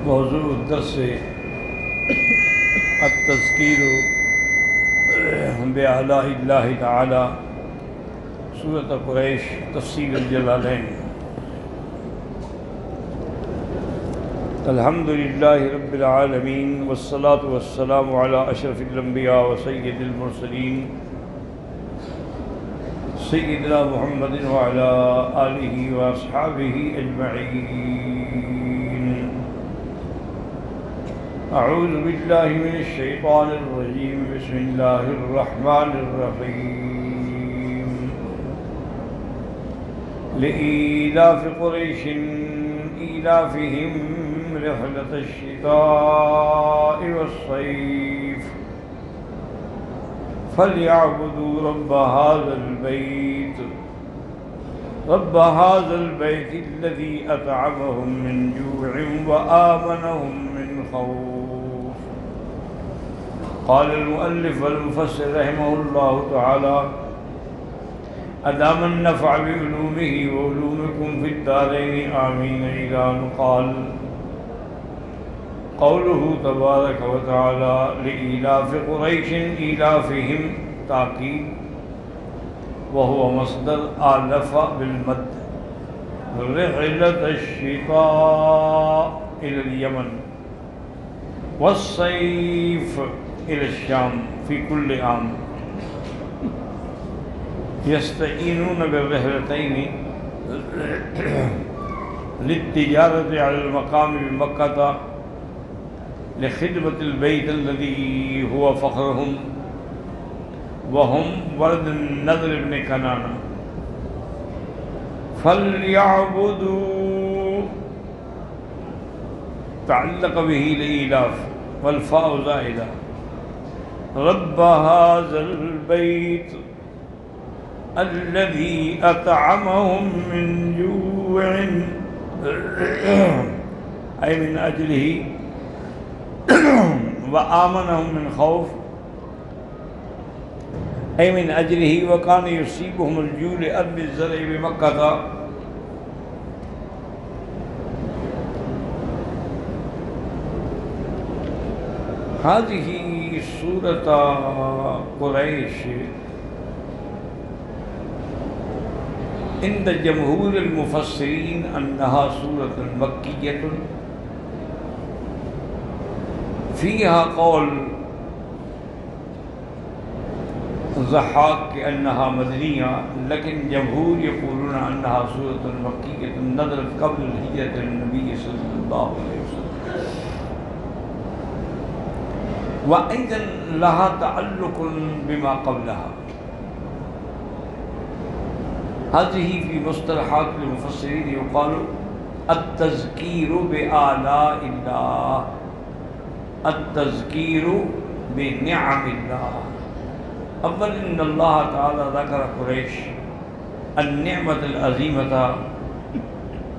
मौज़ू दर्स अत-तज़कीर बिआलाइल्लाहि तआला सूरत कुरैश तफ़सील अल-जलालैन। अल्हम्दुलिल्लाहि रब्बिल आलमीन वस्सलातु वस्सलामु अला अशरफिल अंबिया व सय्यिदिल मुरसलीन सय्यिदिना मुहम्मदिन व अला आलिहि व अस्हाबिहि अजमईन। अऊज़ु बिल्लाहि मिनश शैतानिर रजीम। बिस्मिल्लाहिर रहमानिर रहीम। लिईलाफि कुरैशिन ईलाफिहिम रिहलतश शिताइ वस्सैफ फलयअबुदू रब्ब हाज़ल बैत अल्लज़ी अतअमहुम मिन जूअइन व आमनहुम मिन खौफ। क़ाल अल-मुअल्लिफ़ वल-मुफ़स्सिर रहिमहुल्लाहु तआला अदामन नफ़अ बिउलूमिही व उलूमिकुम फिद्दारैनि आमीन। इला अन क़ाल क़ौलुहु तबारक व तआला लिईलाफ़ि कुरैशिन ईलाफ़िहिम ताकीद व हुवा मस्दर आलफ़ बिलमद रिहलतश शिताइ इलल यमन वस्सैफ इलश शाम फ़ी कुल्लि आम यस्तईनून बिर्रिहलतैनि लित्तिजारति अलल मक़ाम बिमक्का लिखिदमतिल बैत अल्लज़ी हुवा फ़ख्रुहुम व हुम वल्द नज़र इब्न कनाना फलयअबुदू तअल्लक़ बिही लिईलाफ़ वल्फ़ाउ ज़ाइदा रब्ब हाज़ल बैत अल्लज़ी अतअमहुम मिन जूअइन ऐ मिन अजलिही व आमनहुम मिन खौफ ऐ मिन अजलिही व कान युसीबुहुमुल जू लिअर्दि ज़रइ बिमक्का। हाज़िही सूरत कुरैश इंद जमहूरिल मुफ़स्सिरीन अन्नहा सूरतुन मक्किय्यतुन फ़ीहा क़ौल ज़हाक़ के अन्नहा मदनिया लेकिन जमहूर यक़ूलून अन्नहा सूरतुन मक्किय्यतुन नज़लत क़ब्ल हिजरतिन नबी सल्लल्लाहु अलैहि वसल्लम व अय्ज़न लहा तअल्लुक़ुन बिमा क़ब्लहा। हाज़िही फ़ी मुस्तलहातिल मुफ़स्सिरीन युक़ालु अत-तज़कीरु बिआलाइल्लाह अत-तज़कीरु बिनिअमिल्लाह। अव्वल इन्नल्लाह तआला ज़करा कुरैश अन-निअमतल अज़ीमता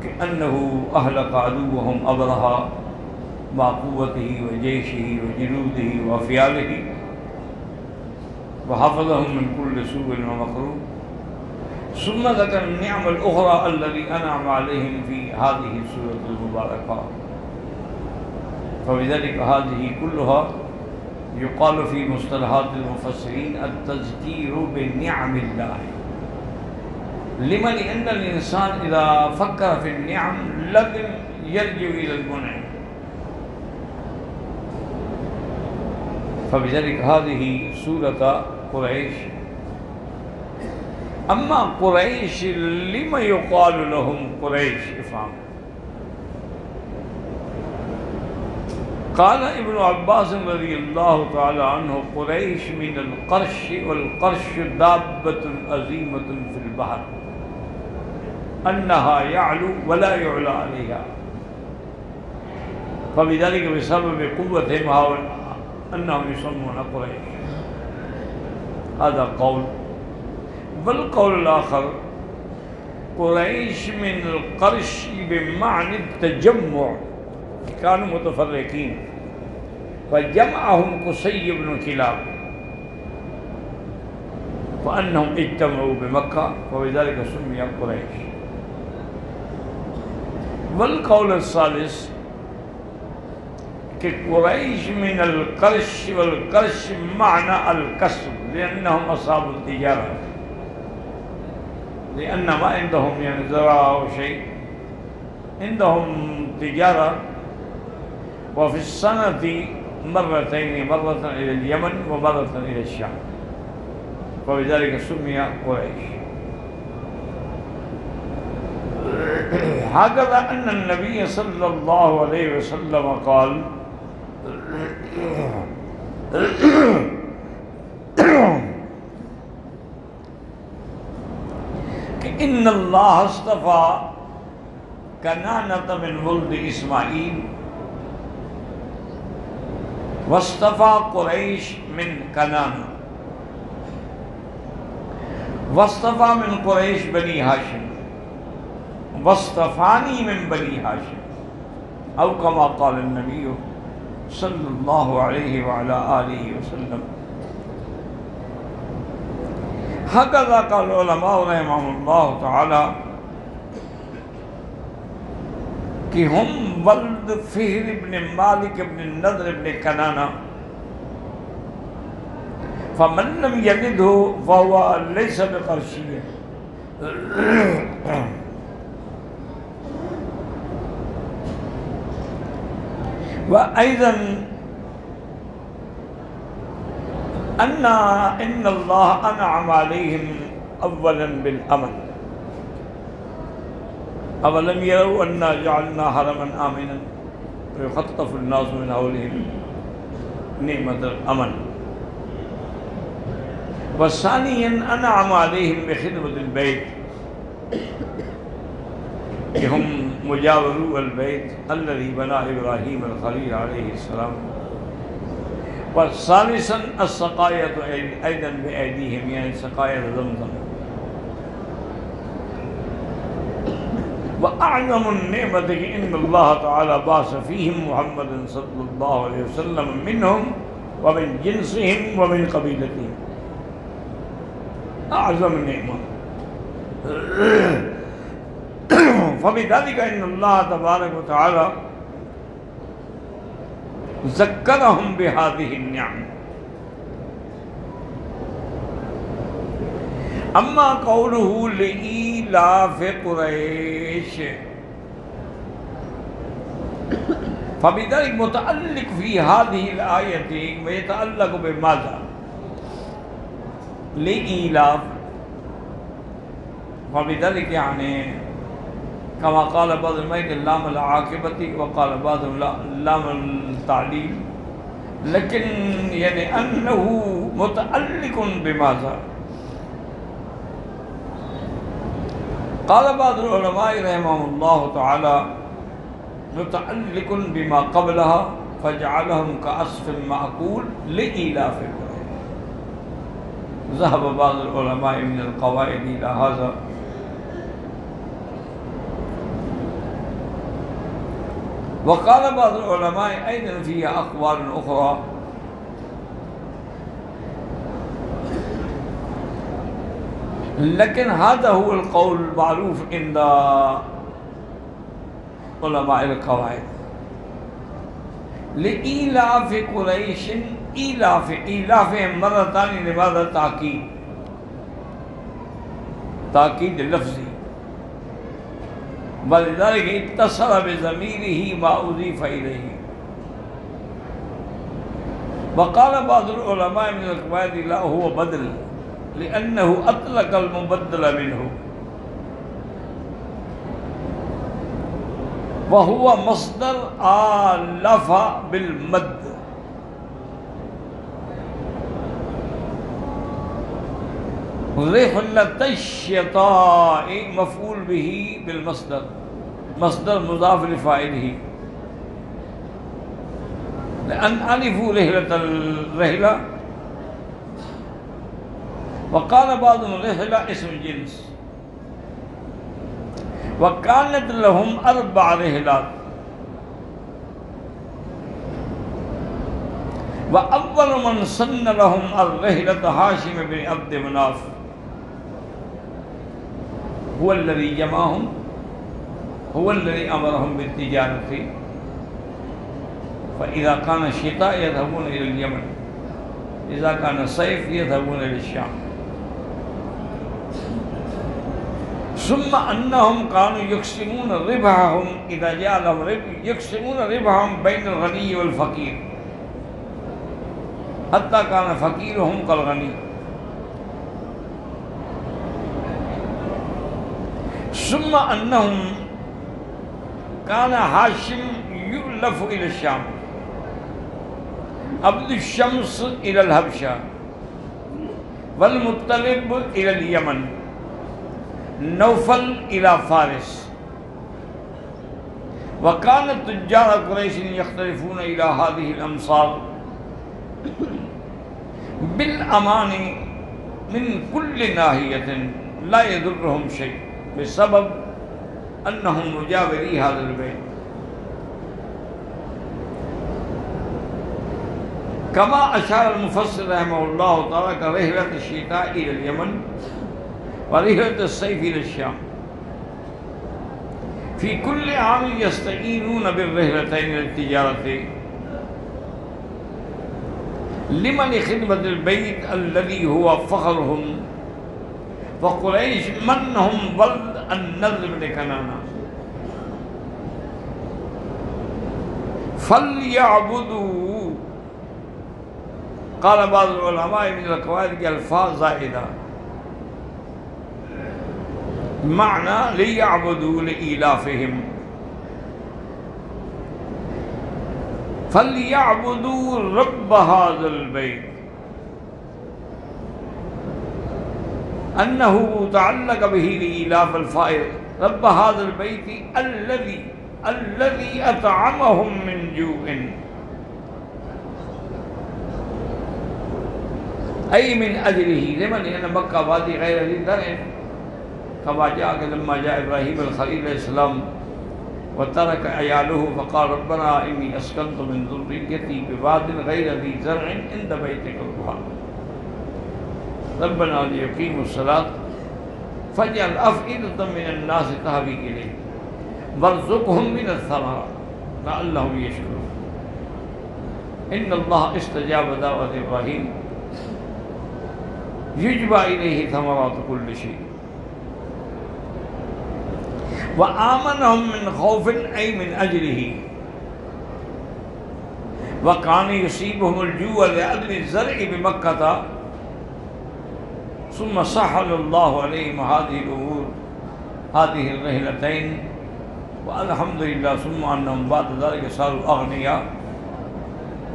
कअन्नहु अहलक अदुव्वहुम अबरहा मा क़ुव्वतिही व जैशिही व जुनूदिही व अफ़यालिही व हफ़ज़हुम मिन कुल्लि सूइन व मकरूह। सुम्मा ज़करा निअमल उख़रा अल्लज़ी अनअम अलैहिम फ़ी हाज़िही सूरतिल मुबारका फ़बिज़ालिका हाज़िही कुल्लुहा युक़ालु फ़ी मुस्तलहातिल मुफ़स्सिरीन अत-तज़कीरु बिनिअमिल्लाह लिमन अन्नल इंसान इज़ा फ़क्कर फ़िन-निअम लम यर्जिअ इलल मुनअम फ़बिज़ालिका हाज़िही सूरत कुरैश। अम्मा कुरैश लिमा युक़ालु लहुम कुरैश इफ़हाम। क़ाल इब्न अब्बास रज़ियल्लाहु तआला अन्हु कुरैश मिनल क़र्श वल क़र्श दाब्बतुन अज़ीमतुन फ़िल बहर अन्नहा यअलु वला युअला अलैहा फ़बिज़ालिका बिसबबि क़ुव्वतिहिम अन्नहुम युसम्मूना कुरैश। हाज़ा क़ौल वल क़ौलुल आख़र कुरैश मिनल क़र्श बिमअना तजम्मुअ कानू मुतफ़र्रिक़ीन फ़जमअहुम कुसै इब्न किलाब फ़अन्नहुम इज्तमऊ बिमक्का फ़बिज़ालिका सुम्मिया कुरैश। वल क़ौल सालिस कि कुरैश मिनल कर्श वल कर्श माना अल कसब लिअन्नहुम अस्हाबुत तिजारा लिअन्नमा इंदहुम यानी ज़रा व शै इंदहुम तिजारा व फ़ी सनति मर्रतैन मर्रतन इलल यमन व मर्रतन इलल शाम फबिज़ालिका सुम्मिया कुरैश। हकज़ा अन्न नबी सल्लल्लाहु अलैहि वसल्लम क़ाल कि इन्नल्लाह अस्तफ़ा कनानत मिन वुल्द इस्माईल वस्तफ़ा कुरैश मिन कनाना वस्तफ़ा मिन कुरैश बनी हाशिम वस्तफ़ानी मिन बनी हाशिम औ कमा क़ाल नबी सल्लल्लाहु अलैहि व अला आलिहि वसल्लम। हकज़ा क़ाल उलमा रहमहुमुल्लाह तआला कि हम वल्द फ़िhr इब्न मालिक इब्न नज़र इब्न कनाना फ़मन लम यलिदहु फ़हुवा लैसा बिक़रशिय्य। व अयज़न अन्ना इन्नल्लाह अनअम अलैहिम अव्वलन बिल अमन अवलम यरौ अन्ना जअलना हरमन आमिनन युख़त्तफ़ु अन्नासु मिन हौलिहिम निअमतल अमन व सानियन अनअम अलैहिम बिख़िदमतिल बैत कि हम मुजावरू अल बैत अल्लज़ी बना इब्राहीम अल खलील अलैहिस्सलाम व सालिसन अस्सक़ायतु अयदन बिअयदीहिम यानी सक़ायत ज़मज़म व अअज़मुन निअमति कि इन्नल्लाह तआला बअस फ़ीहिम मुहम्मदन सल्लल्लाहु अलैहि वसल्लम मिनहुम व मिन जिन्सिहिम व मिन क़बीलतिहिम अअज़म निअमा फ़बिज़ालिका इन्नल्लाह तबारक व तआला ज़क्करहुम बिहाज़िहि निअम। अम्मा क़ौलुहु लिईलाफ़ि कुरैश फ़बिज़ालिका मुतअल्लिक़ फ़ी हाज़िहिल आयति व यतअल्लक़ु बिमाज़ा लिईलाफ़ फ़बिज़ालिका यानी कमा क़ाल बअज़ुल मलाइका लामुल आक़िबति व क़ाल बअज़ुहुम लामुल तालील लेकिन यानी अन्नहु मुतअल्लिक़ुन बिमाज़ा क़ाल बअज़ुल उलमा रहमहुमुल्लाह तआला मुतअल्लिक़ुन बिमा क़ब्लहा फ़जअलहुम कअस्फ़िन मअकूल लिईलाफ़ि कुरैश। ज़हब बअज़ुल उलमा मिनल क़वाइद इला हाज़ा वक़ाल बअज़ुल उलमा अयज़न फ़ीहा अक़वाल उख़रा लेकिन हाज़ा हुवल क़ौल मारूफ़ इंद उलमाइल क़वाइद लिईलाफ़ि कुरैशिन ईलाफ़ मर्रतानि लिमाज़ा ताकीद लफ्ज़ी वलिज़ालिका इत्तसल बिज़मीरिही मा उज़ीफ़ इलैही वक़ाल बअज़ुल उलमा मिनल क़वाइद ला हुवा बदल लिअन्नहु अतलक़ल मुबद्दल मिन्हु व हुवा मस्दर आलफ़ा बिल मद रिहलतश्शिताइ मफ़ऊल बिही बिल मस्दर मुज़ाफ़ लिफ़ाइलिही लिअन अलिफ़ु रिहलतल रिहला वक़ाल बअज़ुहुम रिहला इस्म जिन्स वकानत लहुम अर्बअ रिहलात व अव्वल मन सन्न लहुम अर्रिहलत हाशिम बिन अब्द मनाफ हुवल्लज़ी जमअहुम हुवल्लज़ी अमरहुम बित्तिजारति फ़इज़ा कान शिता यज़हबून इलल यमन, इज़ा कान सैफ यज़हबून इलल शाम। सुम्मा अन्नहुम कानू यक़सिमून रिबहहुम इज़ा जअलहुम यक़सिमून रिबहहुम बैनल गनी वल फ़कीर हत्ता कान फ़कीरुहुम कल गनी। सुम्मा अन्नहुम कान हाशिम युलफ़ु इलल शाम, अब्दुश शम्स इलल हबशा, वल मुत्तलिब इलल यमन, नौफल इला फारिस। वकान तुज्जार कुरैशिन यख्तलिफून इला हादिहिल अमसार बिल अमानी मिन कुल्लि नाहियतिन ला यदुर्रुहुम शै बिसबब अन्नहुम मुजाविरी हादिल बैत। कमा अशार मुफस्सिर रहमहुल्लाह तआला का रिहलत शिता इलल यमन व रिहलत सैफ इलल शाम फी कुल्लि आम यस्तईनून बिर्रिहलतैन लित्तिजारति लिमन खिदमतिल बैत अल्लज़ी हुवा फ़ख्रुहुम व कुरैश मनहुम वल्द अन-नज़्र बिन कनाना फलयअबुदू। क़ाल बाज़ुल उलमा मिनल क़वाइद की अल्फ़ाज़ ज़ाइदा माना लियअबुदू लिईलाफ़िहिम फलयअबुदू रब्ब हाज़िल बैत अन्नहु तअल्लक़ बिही लिईलाफ़िल फ़ाइल रब्ब हाज़िल बैत अल्लज़ी अतअमहुम मिन जूइन अय मिन अजलिही लिमन यन मक्का वादी गैर ज़ी ज़रअ कमा जाअ लम्मा जाअ इब्राहीम अल-खलील अलैहिस्सलाम व तरक अयालुहु फ़क़ाल रब्बना इन्नी अस्कनतु मिन ज़ुर्रिय्यती बिवादिन गैर ज़ी ज़रअ इंद बैतिकल मुहर्रम रब्बना लियुक़ीमुस्सलात फ़जअल अफ़इदतम मिनन नास तहवी इलैहिम वरज़ुक़हुम मिनस-समरात लअल्लहुम यशकुरून। इन्नल्लाह इस्तजाब दावत इब्राहीम युजबा इलैहि समरातु कुल्लि शै व आमनहुम मिन खौफिन अय मिन अजलिही व कान युसीबुहुमुल जूअ लिअदमी ज़रअ बिमक्कता सुम्मा सह्हलल्लाहु अलैहिम हाज़िहिल उमूर हाज़िहिर रिहलतैन व अल्हम्दुलिल्लाह सुम्मा अन्नहुम बअद ज़ालिका सारू अग़निया व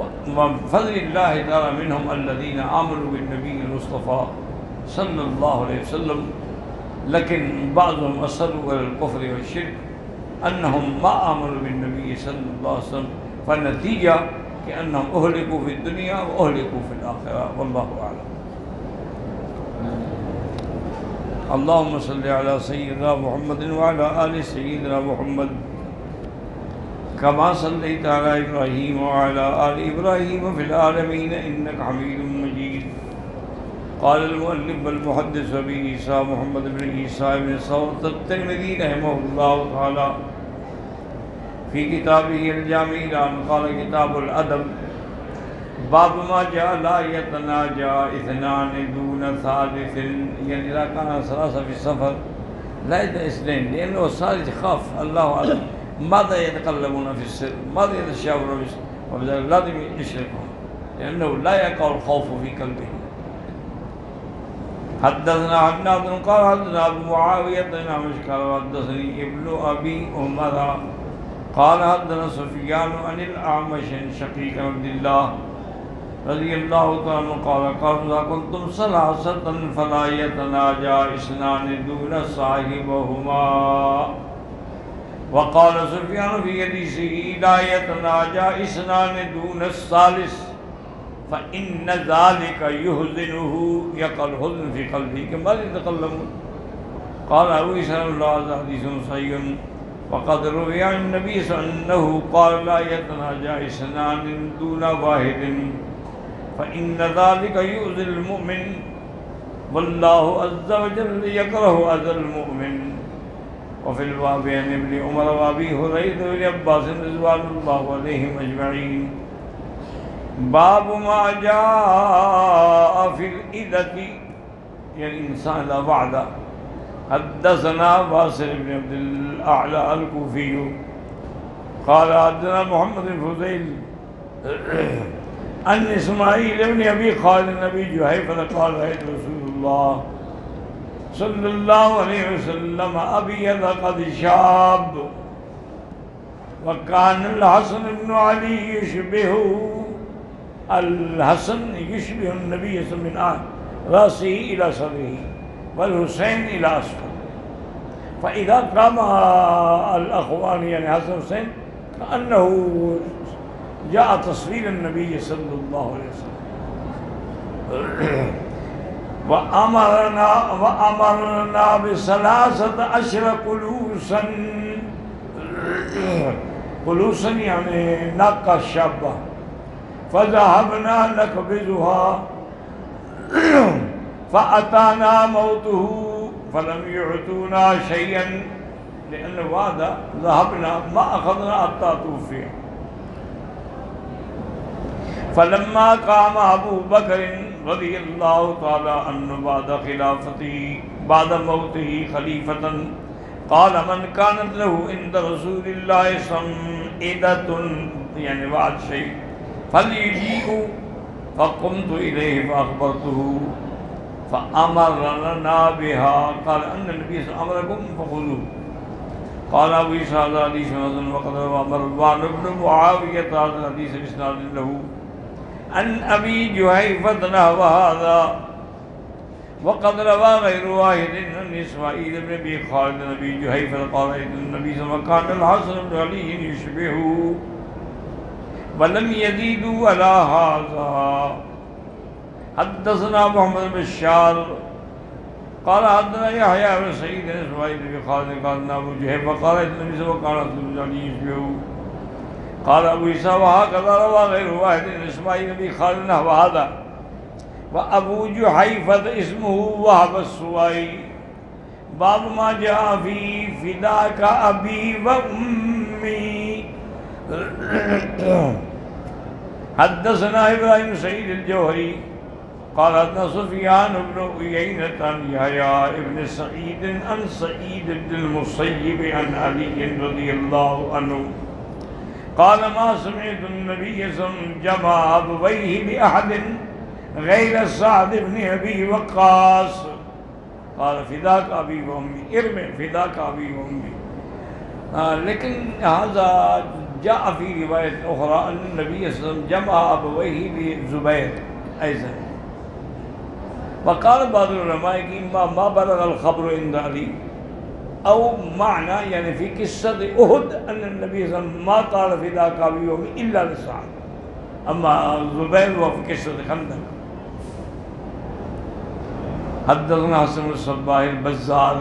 फ़ज़लिल्लाहि तआला मिनहुम अल्लज़ीना आमनू बिन्नबिय्यिल मुस्तफ़ा सल्लल्लाहु अलैहि वसल्लम लेकिन बाज़ुहुम असर्रू अलल कुफ़्रि व शिर्क अन्नहुम मा आमनू बिन्नबिय्यि सल्लल्लाहु अलैहि वसल्लम फ़न्नतीजा कि अन्नहुम उहलिकू फ़िद दुनिया व उहलिकू फ़िल आख़िरह वल्लाहु अअलम। अल्लाहुम्मा सल्लि अला सय्यिदिना मुहम्मदिन व अला आलि सय्यिदिना मुहम्मद कमा सल्लैता अला इब्राहीम व अला आलि इब्राहीम फ़िल आलमीन इन्नका हमीदुम मजीद। क़ाल अल-मुअल्लिफ़ वल मुहद्दिस अबी ईसा मुहम्मद बिन ईसा इब्न सौद अत-तिरमिज़ी रहमहुल्लाहु तआला फ़ी किताबिही अल-जामी' क़ाल किताबुल अदब बाब मा जाअ ला यतनाजा इस्नान दून सालिसिन यानी इज़ा कान सलासा फ़ी सफ़र ला यस्नैन लिअन्नहु सालिस ख़ाफ़ अल्लाहु अअलम माज़ा यतकल्लमून फ़ी सिर्र माज़ा यतशावरून व बिज़ालिका लाज़िम युशरिकुहुम लिअन्नहु ला यक़अुल ख़ौफ़ु फ़ी क़ल्बिही। हद्दसना हन्नाद क़ाल हद्दसना अबू मुआवियह क़ाल हद्दसनी इब्नु अबी उमर क़ाल हद्दसना सुफ़यान अनिल अअमश अन शक़ीक़ अब्दिल्लाह रज़ियल्लाहु तआला अन्हु क़ाल क़ाल कुन्तुम सलासतन फ़ला यतनाजा इस्नान दून साहिबहुमा वक़ाल सुफ़यान फ़ी हदीसिही ला यतनाजा इस्नान दून सालिस फ़इन्न ज़ालिका युहज़िनुहु यक़अल हुज़्न फ़ी क़ल्बिही कमा यतकल्लमून। क़ाल अबू ईसा हाज़ा हदीसुन सहीहुन वक़द रुविया अन नबी सल्लल्लाहु क़ाल ला यतनाजा इस्नान दून वाहिदिन फ़इन्न ज़ालिका युअज़िल मुमिन वल्लाहु अज़्ज़ा व जल्ल यकरहु अज़ल मुमिन वफ़िल बाब अन इब्न उमर व अबी हुरैरा व इब्न अब्बास रज़ियल्लाहु अलैहिम अजमईन। बाब मा जाअ फिल इदति यानी इंसान ला वादा। हद्दसना वासिल इब्न अब्दुल अअला अल-कूफी क़ाल हद्दसना मुहम्मद बिन फुज़ैल अन इस्माईल इब्न अबी खालिद अबी जुहैफ़ा क़ाल रअयतु रसूलुल्लाह सल्लल्लाहु अलैहि वसल्लम अबयद क़द शाब व कान अल-हसन इब्न अली युशबिहु अल-हसन युशबिहु अन-नबी सल्लल्लाहु रासिही इला सदरिही वल हुसैन इला अस्फर फ़इज़ा क़ाम अल-अख़वान यानी हसन हुसैन कअन्नहु जाअ तस्वीर नबी सल्लल्लाहु अलैहि वसल्लम व अमरना बिसलासत अशर कुलूसन। कुलूसन यानी नाका शाबा फ़ज़हबना नक़बिज़ुहा फ़अताना मौतुहु फ़लम युअतूना शयअन लिअन्न वादा ज़हबना मा अख़ज़ना हत्ता तूफ़िया। फ़लम्मा क़ाम अबू बकर रज़ियल्लाहु तआला अन्हु बाद खिलाफती बाद मौतिही खलीफतन क़ाल मन कानत लहु इंद रसूलिल्लाहि समइदतुन यानी वाद शै फलयुजीउ फ़क़ुमतु इलैहि फ़अख़बरतुहु फ़अमरना बिहा क़ाल अन्न नबी अमरकुम फ़ख़ुज़ूहु। क़ाल अबू ईसा हज़ा हदीसुन हसन वक़द रवा मरवान इब्न मुआविया हज़ा हदीस बिइस्नाद लहू अन अबी जुहैफ़ा नहव हाज़ा वक़द रवा गैरु वाहिदिन अन इस्माईल इब्न अबी खालिद अबी जुहैफ़ा क़ाल रअयतु नबी सल्लल्लाहु अलैहि वसल्लम कान अल-हसन इब्न अली युशबिहु वलम यज़ीदु अला हाज़ा। हद्दसना मुहम्मद बिन बशार क़ाल हद्दसना यहया इब्न सईद अन इस्माईल इब्न खालिद क़ाल अबू जुहैफ़ा क़ाल रअयतु नबी सल्लल्लाहु अलैहि वसल्लम कान अली युशबिहु क़ाल अबू ईसा वहकज़ा रवा गैरु वाहिद अन इस्माईल इब्न खालिद नहव हाज़ा व अबू जुहैफ़ा इस्मुहु वहब अस्सुवाई। बाब मा जाअ फ़ी फ़िदाका अबी व उम्मी। हद्दसना इब्राहीम सईद अल-जौहरी क़ाल हद्दसना सुफ़यान इब्न उयैना अन यहया इब्न सईद अन सईद इब्न अल-मुसय्यिब अन अली रज़ियल्लाहु अन्हु क़ाल मा समिअतु अन-नबी सल्लल्लाहु अलैहि वसल्लम जमअ अबवैहि बिअहदिन गैर सअद इब्न अबी वक़्क़ास क़ाल फ़िदाक अबी व उम्मी इर्म फ़िदाक अबी व उम्मी। लेकिन हाज़ा जाअ फ़ी रिवायत उख़रा अन नबी सल्लल्लाहु अलैहि वसल्लम जमअ अबवैहि बिज़ुबैर ऐज़न वक़ाल बाज़ुल उलमा कि मा बलग़ अल-ख़बरु इंद अली औ माना यानी फ़ी क़िस्सत उहुद अन नबी सल्लल्लाहु अलैहि वसल्लम मा क़ाल फ़िदाक अबी व उम्मी इल्ला लिसअद अम्मा ज़ुबैर व फ़ी क़िस्सत ख़ंदक़। हद्दसना हसन अल-सब्बाह अल-बज़्ज़ार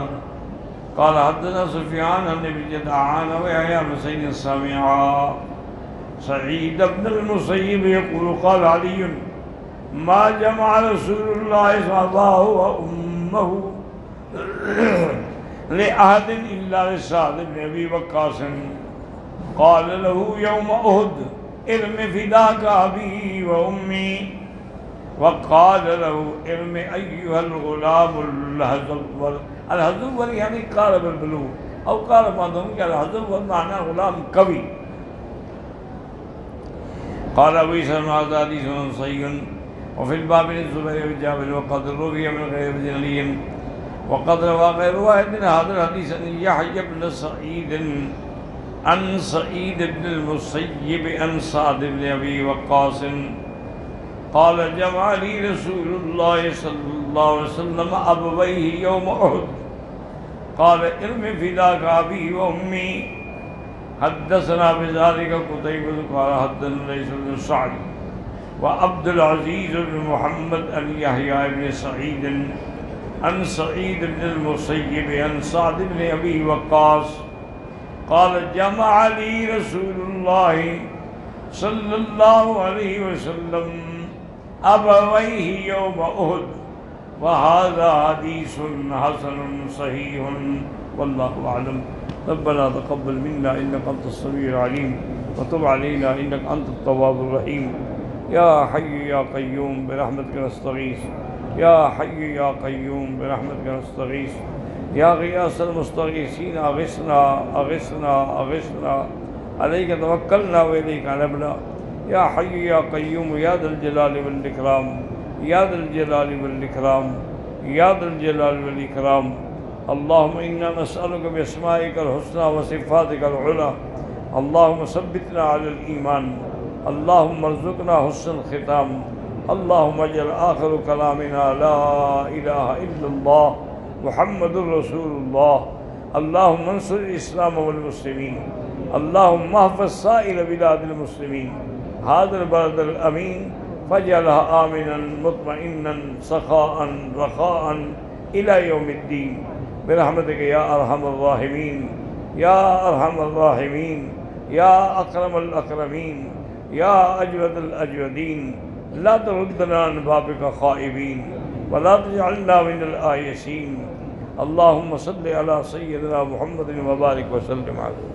क़ाल हद्दसना सुफ़यान अन इब्न जदआन व यहया इब्न सईद समिअ सईद इब्न अल-मुसय्यिब यक़ूलु क़ाल अली मा जमअ रसूलुल्लाह सल्लल्लाहु व उम्मुहु लिअहदिन इल्ला लिसअद इब्न अबी वक़्क़ास क़ाल लहू यौम उहुद इर्म फ़िदाक अबी व उम्मी वक़ाल लहू इर्म अय्युहल ग़ुलामुल हज़व्वल। अल-हज़व्वल यानी क़ारब अल-बुलूग़ औ क़ाल बाज़ुहुम कि अल-हज़व्वल माना ग़ुलाम कवि। क़ाल अबू ईसा हज़ा हदीसुन सहीहुन व फ़िल बाब अन ज़ुबैर बिन जाबिर वक़द रुविया मिन ग़ैरि अली वक़द रवा गैरु वाहिदिन हाज़ा हदीस अन यहया इब्न सईद अन सईद इब्न अल-मुसय्यिब अन सअद इब्न अबी वक़्क़ास क़ाल जमअ ली रसूलुल्लाह सल्लल्लाहु अलैहि वसल्लम अबवैहि यौम उहुद क़ाल इर्म फ़िदाक अबी व उम्मी। हद्दसना बिज़ालिका क़ुतैबा क़ाल हद्दसना लैस बिन सअद व अब्दुल अज़ीज़ बिन मुहम्मद अन यहया इब्न सईद अन सईद इब्न अल-मुसय्यिब अन सअद इब्न अबी वक़्क़ास क़ाल जमअ ली रसूलुल्लाह सल्लल्लाहु अलैहि वसल्लम अबवैहि यौम उहुद व हाज़ा हदीसुन हसनुन सहीहुन वल्लाहु अअलम। रब्बना तक़ब्बल मिन्ना इन्नका अंतस समीउल अलीम व तुब अलैना इन्नका अंतत तव्वाबुर रहीम। या हय्यु या क़य्यूम बिरहमतिका नस्तगीस, या हय्यु या क़य्यूम बिरहमतिका नस्तगीस, या ग़ियासल मुस्तगीसीन अग़िस्ना अग़िस्ना अग़िस्ना अलैका तवक्कलना व इलैका अनबना। या हय्यु या क़य्यूम या दल जलाली वल इकराम, या दल जलाली वल इकराम, या दल जलाली वल इकराम। अल्लाहुम्मा इन्ना नस्अलुका बिअस्माइकल हुस्ना व सिफ़ातिकल उला, अल्लाहुम्मा सब्बितना अलल ईमान, अल्लाहुम्मा अर्ज़ुक़ना हुस्नल ख़िताम, अल्लाहुम्मा अजअल आख़िर कलामिना ला इलाहा इल्लल्लाह मुहम्मदुर रसूलुल्लाह। अल्लाहुम्मा अंसुर इस्लाम वल मुस्लिमीन, अल्लाहुम्मा अहफ़ज़ साइर बिलादिल मुस्लिमीन, हाज़िल बलदल अमीन फ़जअलहा आमिनन मुतमइन्नन सख़ाअन रख़ाअन इला यौमिद्दीन बिरहमतिका या अरहमर राहिमीन, या अरहमर राहिमीन, या अकरमल अकरमीन, या अजवदल अजवदीन। ला तरुद्दना अन बाबिका ख़ाइबीन व ला तजअलना मिनल आयसीन। अल्लाहुम्मा सल्लि अला सय्यिदिना मुहम्मदिन व बारिक व सल्लिम अलैहि।